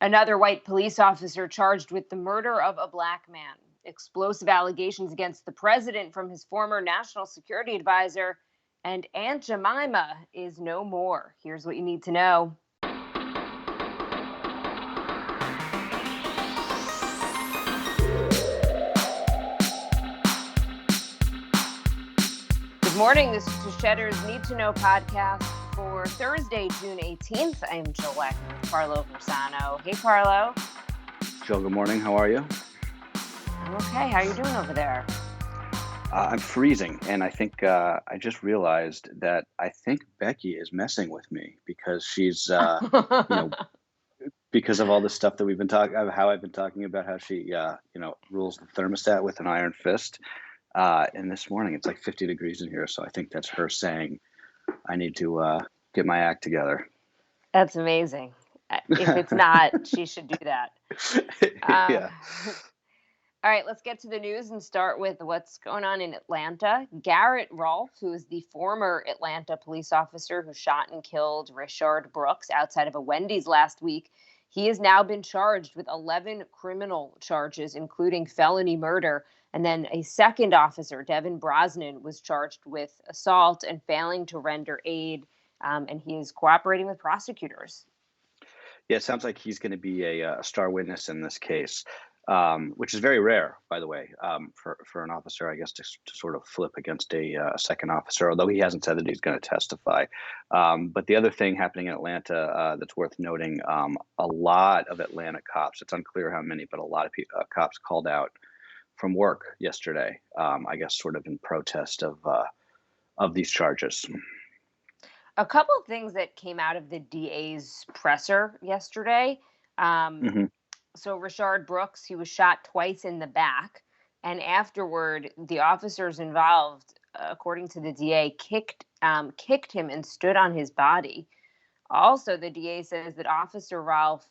Another white police officer charged with the murder of a black man. Explosive allegations against the president from his former national security advisor. And Aunt Jemima is no more. Here's what you need to know. Good morning. This is Cheddar's Need2Know podcast for Thursday, June 18th. I am Jill Wackman with Carlo Versano. Hey, Carlo. Jill, good morning. How are you? I'm okay. How are you doing over there? I'm freezing, and I think I just realized that I think Becky is messing with me because she's, because of all the stuff that we've been talking about, how I've been talking about how she, rules the thermostat with an iron fist. And this morning it's like 50 degrees in here, so I think that's her saying I need to get my act together. That's amazing. If it's not, she should do that. Yeah. All right, let's get to the news and start with what's going on in Atlanta. Garrett Rolfe, who is the former Atlanta police officer who shot and killed Rayshard Brooks outside of a Wendy's last week, he has now been charged with 11 criminal charges, including felony murder. And then a second officer, Devin Brosnan, was charged with assault and failing to render aid, and he is cooperating with prosecutors. Yeah, it sounds like he's going to be a star witness in this case. Which is very rare, by the way, for an officer, I guess, to sort of flip against a second officer, although he hasn't said that he's going to testify. But the other thing happening in Atlanta that's worth noting, a lot of Atlanta cops, it's unclear how many, but a lot of cops called out from work yesterday, I guess, sort of in protest of these charges. A couple of things that came out of the DA's presser yesterday. So Rayshard Brooks, he was shot twice in the back, and afterward, the officers involved, according to the DA, kicked him and stood on his body. Also, the DA says that Officer Rolfe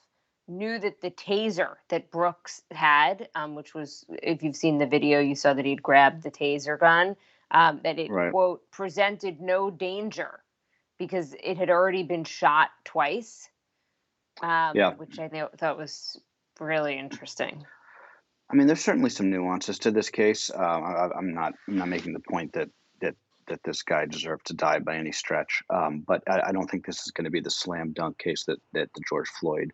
knew that the taser that Brooks had, which was, if you've seen the video, you saw that he'd grabbed the taser gun, that it, Right. quote, presented no danger because it had already been shot twice, which I thought was really interesting. I mean, there's certainly some nuances to this case. I'm not making the point that this guy deserved to die by any stretch. But I don't think this is going to be the slam dunk case that the George Floyd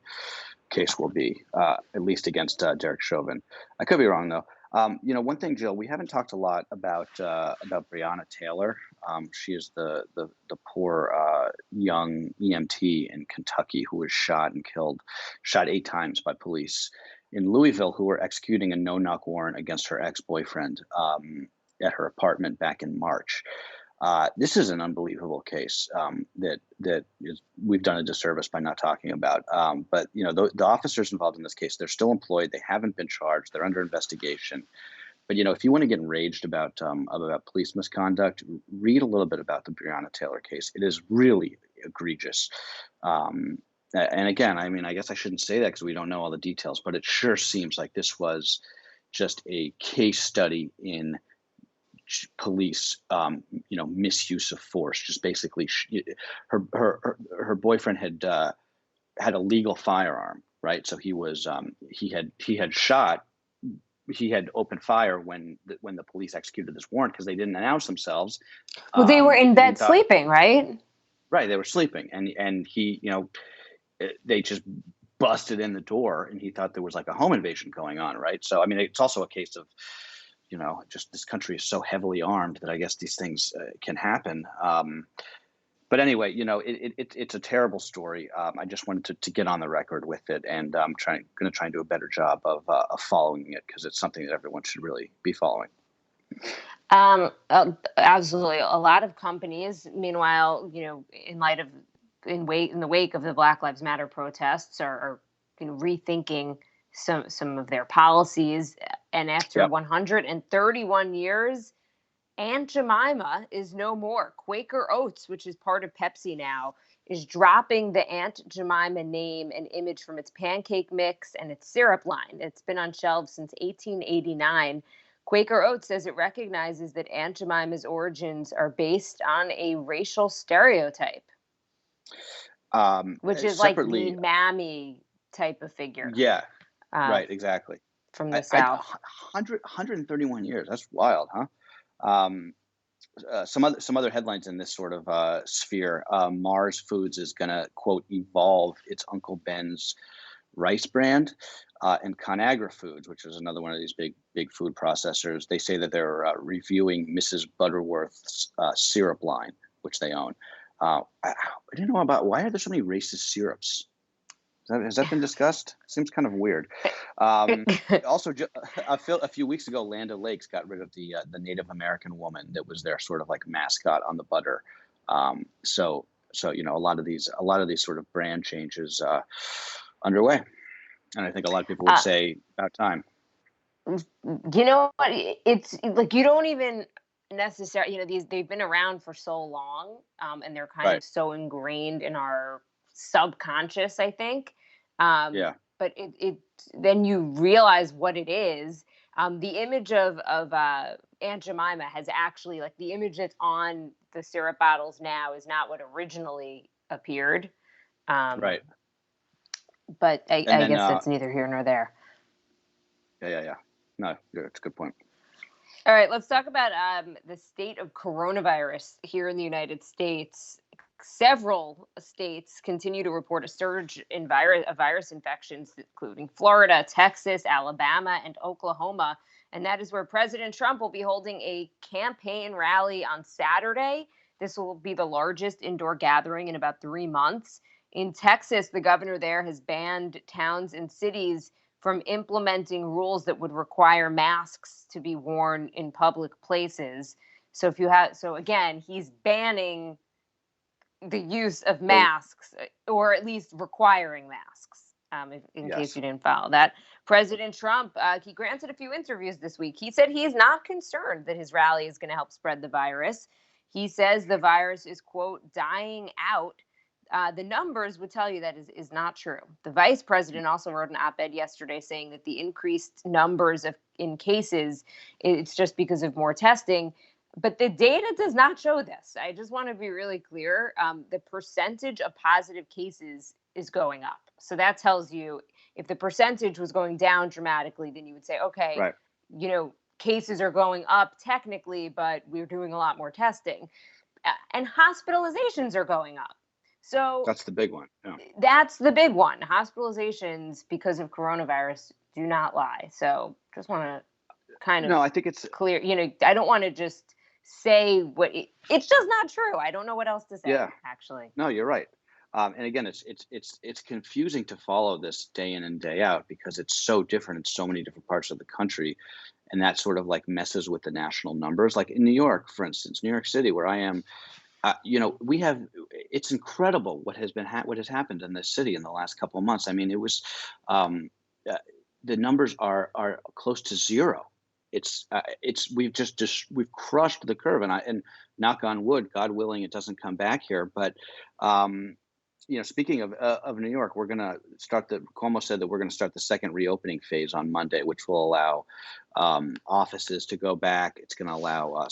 case will be, at least against Derek Chauvin. I could be wrong though. One thing, Jill, we haven't talked a lot about Briana Taylor. She is the poor young EMT in Kentucky who was shot 8 times by police in Louisville, who were executing a no-knock warrant against her ex-boyfriend at her apartment back in March. This is an unbelievable case we've done a disservice by not talking about. But the officers involved in this case, they're still employed. They haven't been charged. They're under investigation. But if you want to get enraged about police misconduct, read a little bit about the Briana Taylor case. It is really egregious. And again, I mean, I guess I shouldn't say that because we don't know all the details, but it sure seems like this was just a case study in police, misuse of force. Just basically, her boyfriend had a legal firearm, right? So he was he had opened fire when the police executed this warrant because they didn't announce themselves. Well, they were in bed sleeping, right? Right, they were sleeping, and he, they just busted in the door, and he thought there was like a home invasion going on, right? So I mean, it's also a case of, just this country is so heavily armed that I guess these things can happen. But anyway, it's a terrible story. I just wanted to get on the record with it, and I'm going to try and do a better job of following it because it's something that everyone should really be following. Absolutely. A lot of companies, meanwhile, in the wake of the Black Lives Matter protests, are rethinking some of their policies. And after 131 years, Aunt Jemima is no more. Quaker Oats, which is part of Pepsi now, is dropping the Aunt Jemima name and image from its pancake mix and its syrup line. It's been on shelves since 1889. Quaker Oats says it recognizes that Aunt Jemima's origins are based on a racial stereotype, which is like the mammy type of figure. Yeah, uh, right, exactly. from the I South. 131 years. That's wild, huh? Um, some other headlines in this sort of sphere. Mars Foods is going to quote evolve its Uncle Ben's rice brand, and Conagra Foods, which is another one of these big food processors. They say that they're reviewing Mrs. Butterworth's syrup line, which they own. I didn't know about why are there so many racist syrups. Has that been discussed? Seems kind of weird. Also, a few weeks ago, Land O'Lakes got rid of the Native American woman that was their sort of like mascot on the butter. So you know, a lot of these sort of brand changes underway, and I think a lot of people would say about time. You know what? It's like you don't even necessarily, you know, they've been around for so long, and they're kind Right. of so ingrained in our subconscious, I think. Um, Yeah. but it then you realize what it is. The image of Aunt Jemima has actually, like, the image that's on the syrup bottles now is not what originally appeared. Um, Right. but And I then guess that's neither here nor there. yeah. No, it's a good point. All right, let's talk about the state of coronavirus here in the United States. Several states continue to report a surge in virus infections, including Florida, Texas, Alabama, and Oklahoma. And that is where President Trump will be holding a campaign rally on Saturday. This will be the largest indoor gathering in about 3 months. In Texas, the governor there has banned towns and cities from implementing rules that would require masks to be worn in public places. So again, he's banning the use of So masks, or at least requiring masks. In case yes. you didn't follow that, President Trump, he granted a few interviews this week. He said he is not concerned that his rally is going to help spread the virus. He says the virus is, quote, dying out. The numbers would tell you that is not true. The vice president also wrote an op-ed yesterday saying that the increased numbers in cases, it's just because of more testing. But the data does not show this. I just want to be really clear. The percentage of positive cases is going up. So that tells you, if the percentage was going down dramatically, then you would say, okay, Right. you know, cases are going up technically, but we're doing a lot more testing. And hospitalizations are going up. So That's the big one. Yeah. that's the big one. Hospitalizations because of coronavirus do not lie. So just want to kind of No, I think it's clear, you know, I don't want to just say it's just not true. I don't know what else to say, yeah. actually. No, you're right. And again, it's confusing to follow this day in and day out because it's so different in so many different parts of the country, and that sort of like messes with the national numbers. Like in New York, for instance, New York City, where I am, you know, it's incredible what what has happened in this city in the last couple of months. I mean, it was um, uh, the numbers are close to zero. We've crushed the curve, and knock on wood, God willing, it doesn't come back here. But um, you know, speaking of New York, we're going to start Cuomo said that we're going to start the second reopening phase on Monday, which will allow offices to go back. It's going to allow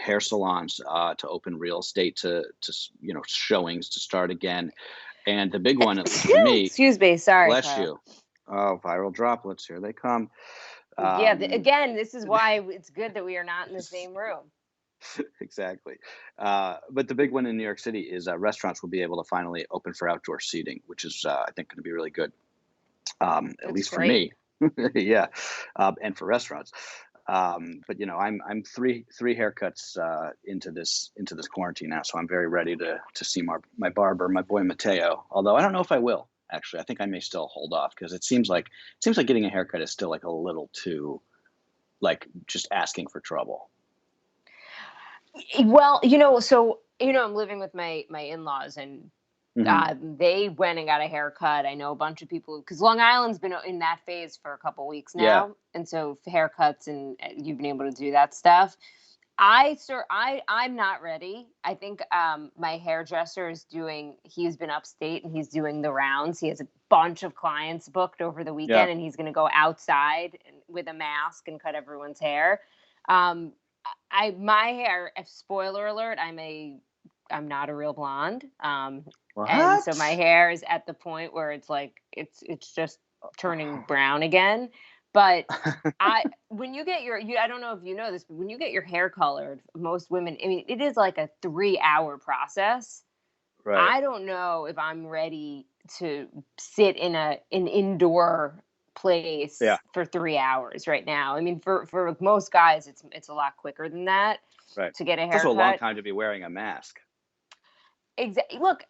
hair salons to open, real estate to you know, showings to start again. And the big one, at least for me, Excuse me. Sorry, bless Kyle. you. Oh, viral droplets, here they come. Yeah, Um, again, this is why it's good that we are not in the same room. exactly. But the big one in New York City is restaurants will be able to finally open for outdoor seating, which is, I think, going to be really good, at That's least for great. me. Yeah, and for restaurants. But you know, I'm three haircuts into this quarantine now, so I'm very ready to see my barber, my boy Mateo. Although I don't know if I will. Actually, I think I may still hold off because it seems like getting a haircut is still like a little too, like, just asking for trouble. Well, you know, so, you know, I'm living with my in-laws, and Hmm. they went and got a haircut. I know a bunch of people, because Long Island's been in that phase for a couple weeks Yeah. now, and so haircuts, and you've been able to do that stuff. I'm not ready. I think my hairdresser is doing. He's been upstate and he's doing the rounds. He has a bunch of clients booked over the Yeah. weekend, and he's going to go outside with a mask and cut everyone's hair. Um, my hair. Spoiler alert: I'm not a real blonde. And so my What? hair is at the point where it's like it's just turning brown again. But when you get I don't know if you know this, but when you get your hair colored, most women, I mean, it is like a 3-hour process. Right. I don't know if I'm ready to sit in an indoor Yeah. place for 3 hours right now. I mean, for most guys, it's a lot quicker than that Right. to get a It's also a long haircut. time to be wearing a mask. Exactly. Look,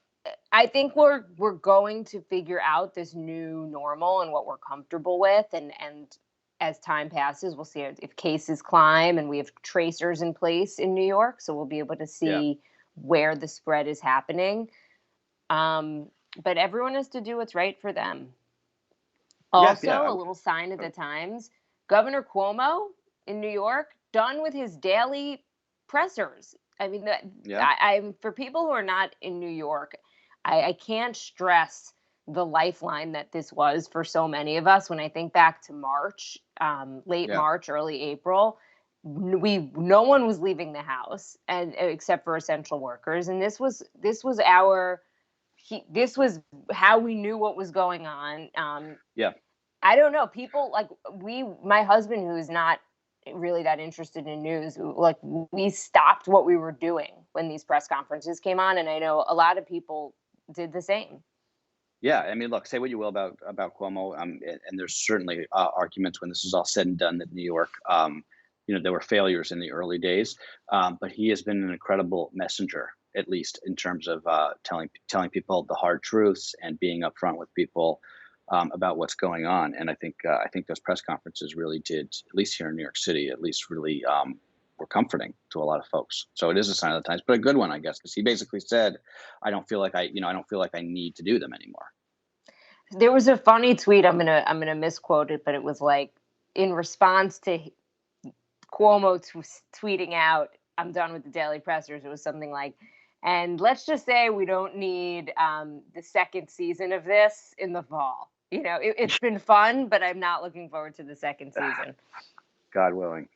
I think we're going to figure out this new normal and what we're comfortable with, and as time passes, we'll see if cases climb, and we have tracers in place in New York, so we'll be able to Yeah. see where the spread is happening. Um, but everyone has to do what's right for them. Yeah. Also, Yeah. a little sign of the times: Governor Cuomo in New York done with his daily pressers. I mean, Yeah. I'm for people who are not in New York, I can't stress the lifeline that this was for so many of us. When I think back to March, late Yeah. March, early April, no one was leaving the house, and except for essential workers, and this was how we knew what was going on. Yeah. I don't know. People like my husband, who's not really that interested in news, like we stopped what we were doing when these press conferences came on. And I know a lot of people did the same. Yeah, I mean, look, say what you will about Cuomo, and there's certainly arguments when this is all said and done that New York, there were failures in the early days, but he has been an incredible messenger, at least in terms of telling people the hard truths and being upfront with people about what's going on. And I think those press conferences really did, at least here in New York City, at least really were comforting to a lot of folks. So it is a sign of the times, but a good one, I guess, because he basically said, I don't feel like I don't feel like I need to do them anymore. There was a funny tweet. I'm gonna misquote it, but it was like in response to Cuomo tweeting out, "I'm done with the daily pressers." It was something like, "And let's just say we don't need the second season of this in the fall. It's been fun, but I'm not looking forward to the second season." God willing.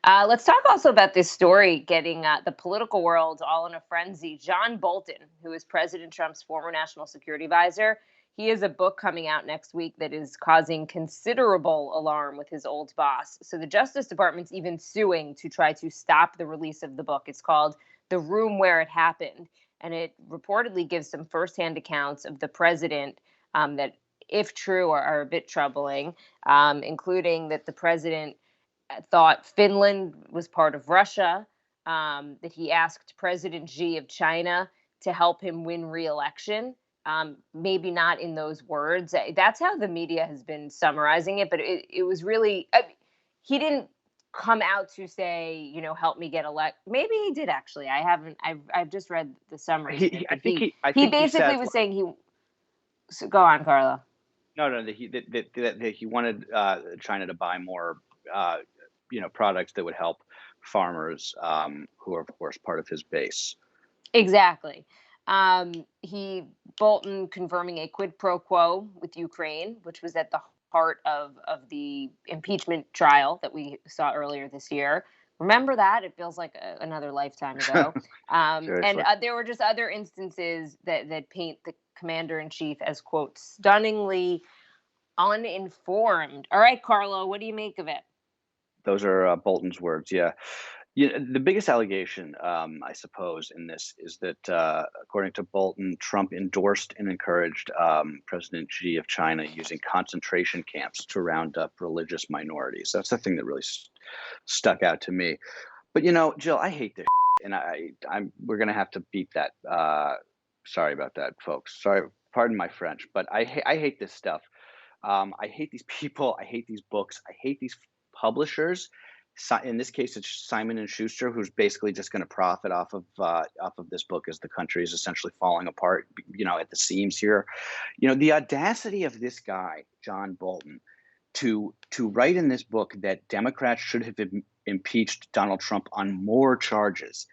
Let's talk also about this story getting the political world all in a frenzy. John Bolton, who is President Trump's former national security advisor, he has a book coming out next week that is causing considerable alarm with his old boss. So the Justice Department's even suing to try to stop the release of the book. It's called The Room Where It Happened, and it reportedly gives some firsthand accounts of the president that, if true, are a bit troubling, including that the president thought Finland was part of Russia, that he asked President Xi of China to help him win re-election. Maybe not in those words. That's how the media has been summarizing it, but it was really, he didn't come out to say, help me get elected. Maybe he did actually. I haven't. I've just read the summaries of it. I But think I he think he basically said was saying he. So go on, Carla. no, that he wanted China to buy more products that would help farmers who are of course part of his base. Exactly. He Bolton confirming a quid pro quo with Ukraine, which was at the heart of the impeachment trial that we saw earlier this year. Remember that? It feels like another lifetime ago. And Seriously. there were just other instances that paint the commander in chief as, quote, stunningly uninformed. All right, Carlo, what do you make of it? Those are Bolton's words. Yeah. The biggest allegation, I suppose, in this is that, according to Bolton, Trump endorsed and encouraged President Xi of China using concentration camps to round up religious minorities. That's the thing that really stuck out to me. But Jill, I hate this, and we're gonna have to beat that. Sorry about that, folks. Sorry, pardon my French, but I hate this stuff. I hate these people. I hate these books. I hate these publishers. In this case, it's Simon and Schuster, who's basically just going to profit off of this book as the country is essentially falling apart, at the seams here. The audacity of this guy, John Bolton, to write in this book that Democrats should have impeached Donald Trump on more charges,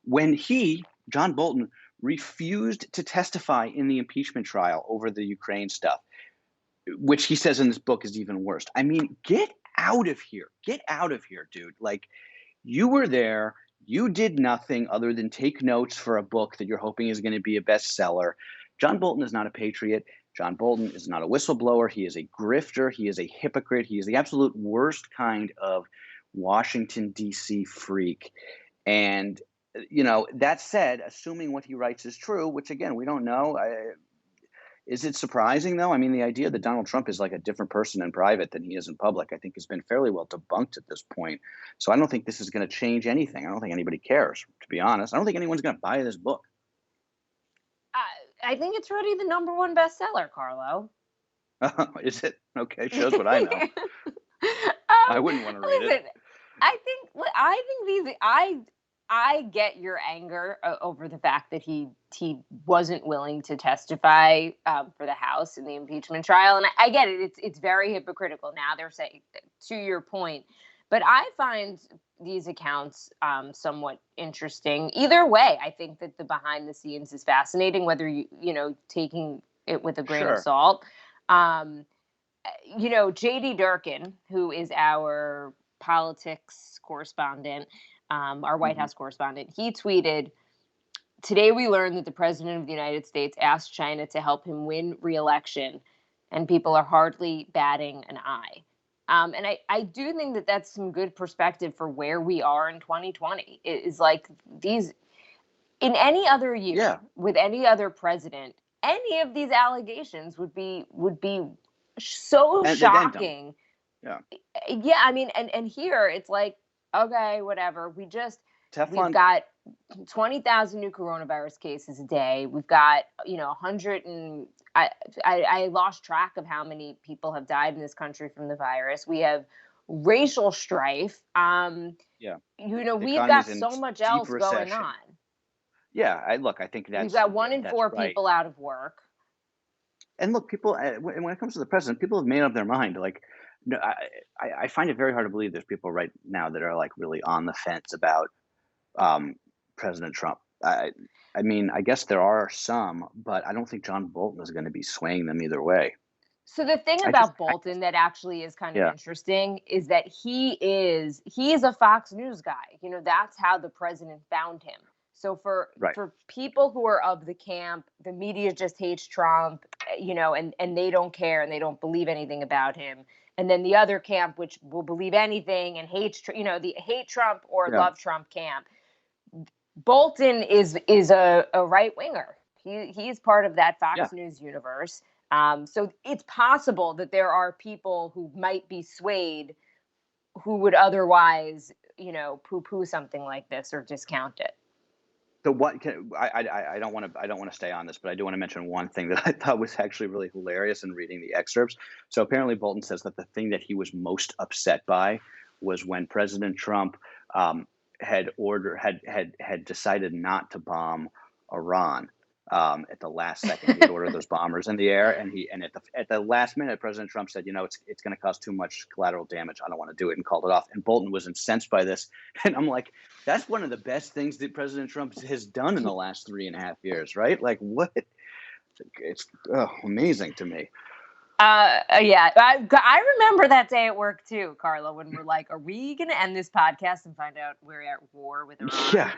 when he, John Bolton, refused to testify in the impeachment trial over the Ukraine stuff, which he says in this book is even worse. I mean, get out of here. Get out of here, dude. Like, you were there. You did nothing other than take notes for a book that you're hoping is going to be a bestseller. John Bolton is not a patriot. John Bolton is not a whistleblower. He is a grifter. He is a hypocrite. He is the absolute worst kind of Washington, D.C. freak. And, that said, assuming what he writes is true, which again, we don't know. Is it surprising, though? I mean, the idea that Donald Trump is like a different person in private than he is in public, I think has been fairly well debunked at this point. So I don't think this is going to change anything. I don't think anybody cares, to be honest. I don't think anyone's going to buy this book. I think it's already the number 1 bestseller, Carlo. Is it? Okay, shows what I know. I wouldn't want to read it. I think I get your anger over the fact that he wasn't willing to testify for the House in the impeachment trial, and I get it. It's very hypocritical. Now they're saying, to your point, but I find these accounts somewhat interesting. Either way, I think that the behind the scenes is fascinating. Whether taking it with a grain of salt. J.D. Durkin, who is our politics correspondent, our White House correspondent, he tweeted, "Today we learned that the president of the United States asked China to help him win re-election, and people are hardly batting an eye." And I do think that that's some good perspective for where we are in 2020. It is like these, in any other year, with any other president, any of these allegations would be so shocking. Yeah. I mean, and here it's like, okay, whatever. We've got 20,000 new coronavirus cases a day. We've got 100 and I lost track of how many people have died in this country from the virus. We have racial strife. We've got so much else going on. Yeah, I think that's, we've got 1 in 4 people out of work. And look, people, when it comes to the president, people have made up their mind. Like, I find it very hard to believe there's people right now that are like really on the fence about President Trump. I mean, I guess there are some, but I don't think John Bolton is going to be swaying them either way. So the thing about Bolton that actually is kind of interesting is that he is a Fox News guy. That's how the president found him. So for people who are of the camp, the media just hates Trump, and they don't care and they don't believe anything about him. And then the other camp, which will believe anything and hates, the hate Trump or love Trump camp. Bolton is a right winger. He's part of that Fox News universe. So it's possible that there are people who might be swayed who would otherwise, poo-poo something like this or discount it. So I don't want to stay on this, but I do want to mention one thing that I thought was actually really hilarious in reading the excerpts. So apparently Bolton says that the thing that he was most upset by was when President Trump had decided not to bomb Iran at the last second. He had ordered those bombers in the air, and at the last minute, President Trump said, it's going to cause too much collateral damage. I don't want to do it, and called it off. And Bolton was incensed by this, and I'm like, that's one of the best things that President Trump has done in the last 3.5 years, right? Like, what? It's amazing to me. I remember that day at work too, Carla, when we're like, are we going to end this podcast and find out we're at war with Iran? Yeah.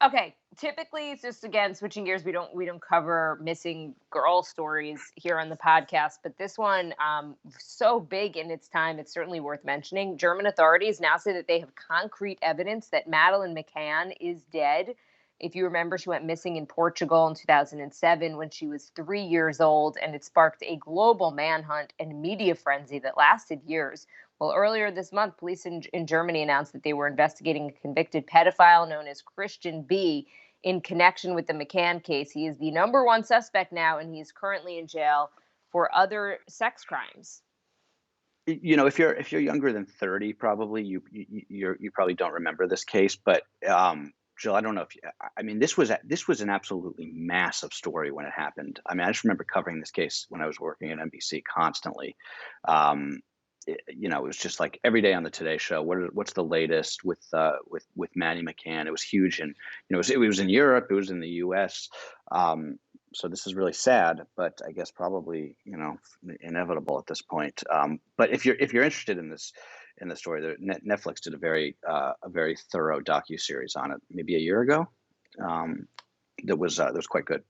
Okay. Typically, it's just, again, switching gears. We don't cover missing girl stories here on the podcast, but this one, so big in its time, it's certainly worth mentioning. German authorities now say that they have concrete evidence that Madeleine McCann is dead. If you remember, she went missing in Portugal in 2007 when she was 3 years old, and it sparked a global manhunt and media frenzy that lasted years. Well, earlier this month, police in Germany announced that they were investigating a convicted pedophile known as Christian B. in connection with the McCann case. He is the number 1 suspect now, and he is currently in jail for other sex crimes. If you're younger than 30, probably you probably don't remember this case, but Jill, I don't know if this was an absolutely massive story when it happened. I mean, I just remember covering this case when I was working at NBC constantly. It was just like every day on the Today Show. What's the latest with Maddie McCann? It was huge, and it was in Europe, it was in the U.S. So this is really sad, but I guess probably inevitable at this point. But if you're interested in this story, Netflix did a very thorough docuseries on it maybe a year ago. That was quite good.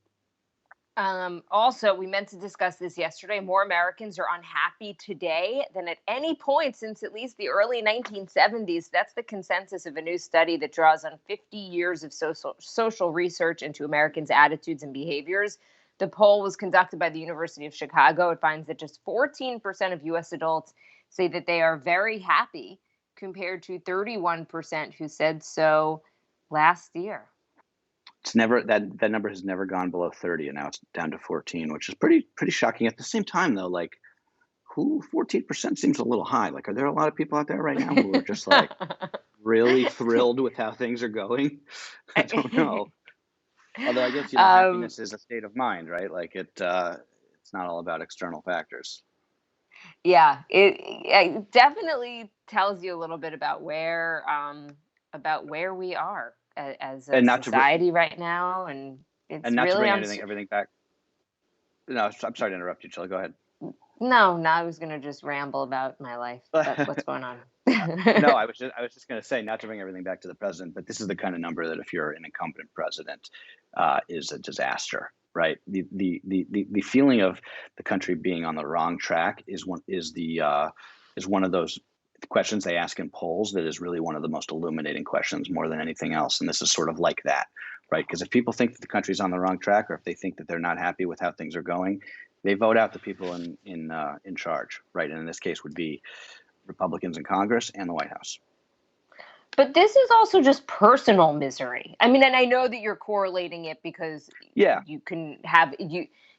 Also, we meant to discuss this yesterday. More Americans are unhappy today than at any point since at least the early 1970s. That's the consensus of a new study that draws on 50 years of social research into Americans' attitudes and behaviors. The poll was conducted by the University of Chicago. It finds that just 14% of U.S. adults say that they are very happy, compared to 31% who said so last year. It's never that number has never gone below 30, and now it's down to 14, which is pretty shocking. At the same time, though, like, 14% seems a little high. Like, are there a lot of people out there right now who are just like really thrilled with how things are going? I don't know. Although I guess happiness is a state of mind, right? Like it's not all about external factors. Yeah, it definitely tells you a little bit about where we are as a society right now, and it's and not really to bring everything back. No, I'm sorry to interrupt you, Chilla. Go ahead. No, I was gonna just ramble about my life. But what's going on? No, I was just gonna say, not to bring everything back to the president, but this is the kind of number that if you're an incumbent president, is a disaster, right? The feeling of the country being on the wrong track is one of those questions they ask in polls that is really one of the most illuminating questions more than anything else. And this is sort of like that, right? Because if people think that the country's on the wrong track, or if they think that they're not happy with how things are going, they vote out the people in charge, right? And in this case would be Republicans in Congress and the White House. But this is also just personal misery. I mean, and I know that you're correlating it because you can have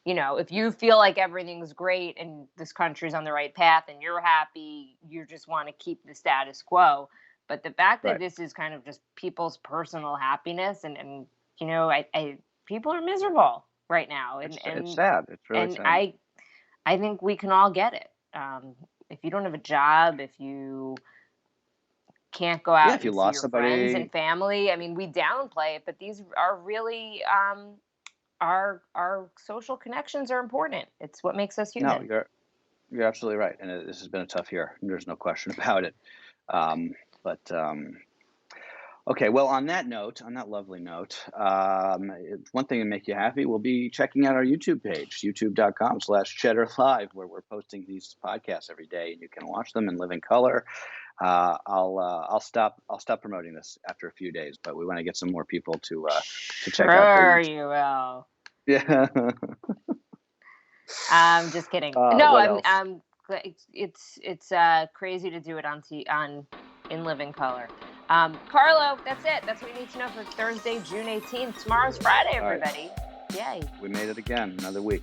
if you feel like everything's great and this country's on the right path and you're happy, you just want to keep the status quo. But the fact that this is kind of just people's personal happiness and people are miserable right now. And it's sad. It's really sad. I think we can all get it. If you don't have a job, if you can't go out and see your friends and family, I mean, we downplay it, but these are really our social connections are important. It's what makes us human. No, you're absolutely right, and this has been a tough year. There's no question about it. Okay, well, on that lovely note, one thing to make you happy will be checking out our YouTube page, youtube.com/Cheddar Live, where we're posting these podcasts every day, and you can watch them in living color. I'll stop promoting this after a few days, but we want to get some more people to check out. Sure, you will. Yeah. I'm just kidding. No, it's crazy to do it in living color. Carlo, that's it. That's what you need to know for Thursday, June 18th. Tomorrow's Friday, everybody. Right. Yay. We made it again, another week.